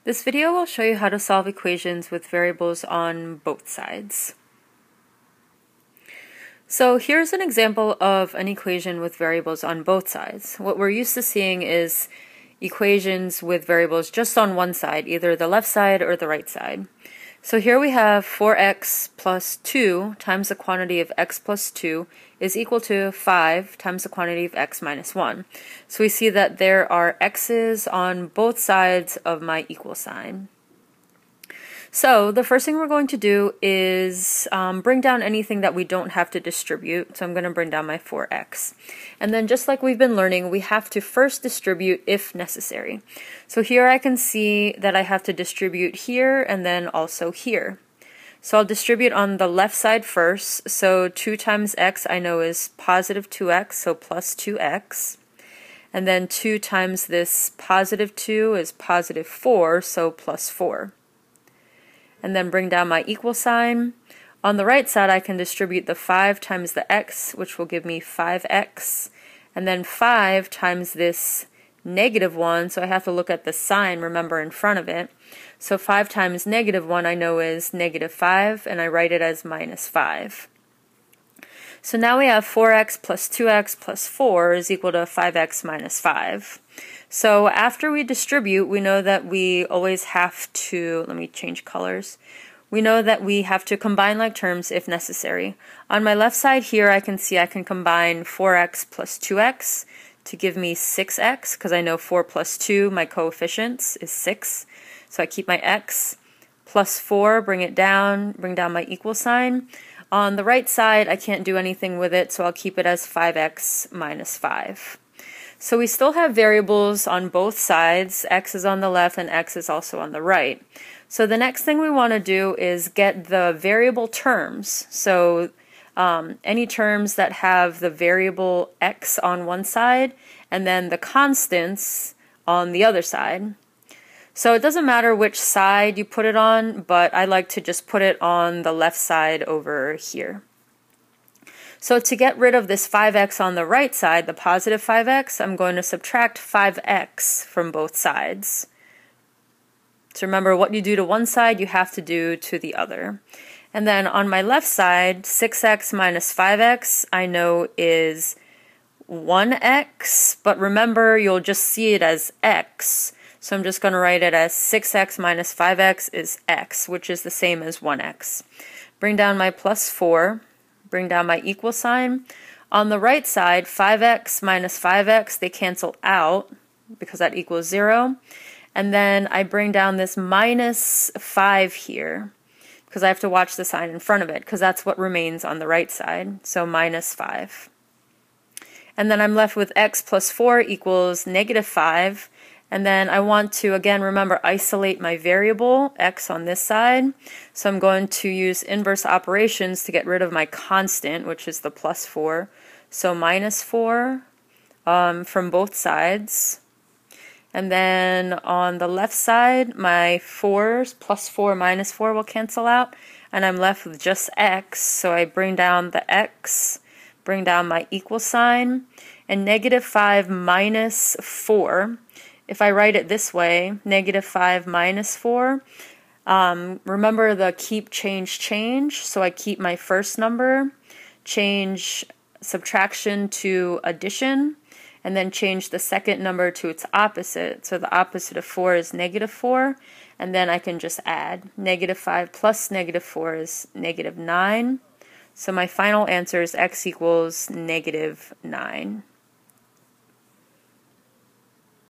This video will show you how to solve equations with variables on both sides. So here's an example of an equation with variables on both sides. What we're used to seeing is equations with variables just on one side, either the left side or the right side. So here we have 4x plus 2 times the quantity of x plus 2 is equal to 5 times the quantity of x minus 1. So we see that there are x's on both sides of my equal sign. So the first thing we're going to do is bring down anything that we don't have to distribute. So I'm going to bring down my 4x. And then just like we've been learning, we have to first distribute if necessary. So here I can see that I have to distribute here and then also here. So I'll distribute on the left side first. So 2 times x I know is positive 2x, so plus 2x. And then 2 times this positive 2 is positive 4, so plus 4. And then bring down my equal sign. On the right side I can distribute the 5 times the x, which will give me 5x, and then 5 times this negative 1, so I have to look at the sign, remember, in front of it. So 5 times negative 1 I know is negative 5, and I write it as minus 5. So now we have 4x plus 2x plus 4 is equal to 5x minus 5. So after we distribute, we know that we always have to, let me change colors. We know that we have to combine like terms if necessary. On my left side here, I can see I can combine 4x plus 2x to give me 6x, because I know 4 plus 2, my coefficients, is 6. So I keep my x, plus 4, bring down my equal sign. On the right side, I can't do anything with it, so I'll keep it as 5x minus 5. So we still have variables on both sides. X is on the left and x is also on the right. So the next thing we want to do is get the variable terms. So any terms that have the variable x on one side and then the constants on the other side. So it doesn't matter which side you put it on, but I like to just put it on the left side over here. So to get rid of this 5x on the right side, the positive 5x, I'm going to subtract 5x from both sides. So remember, what you do to one side, you have to do to the other. And then on my left side, 6x minus 5x, I know is 1x, but remember, you'll just see it as x. So I'm just going to write it as 6x minus 5x is x, which is the same as 1x. Bring down my plus 4. Bring down my equal sign. On the right side, 5x minus 5x, they cancel out because that equals 0. And then I bring down this minus 5 here because I have to watch the sign in front of it because that's what remains on the right side. So minus 5. And then I'm left with x plus 4 equals negative 5. And then I want to, again, remember, isolate my variable, x on this side. So I'm going to use inverse operations to get rid of my constant, which is the plus 4. So minus 4 from both sides. And then on the left side, my 4's, plus 4 minus 4 will cancel out. And I'm left with just x. So I bring down the x, bring down my equal sign. And negative 5 minus 4. If I write it this way, negative 5 minus 4, remember the keep, change, so I keep my first number, change subtraction to addition, and then change the second number to its opposite. So the opposite of 4 is negative 4, and then I can just add. Negative 5 plus negative 4 is negative 9. So my final answer is x equals negative 9.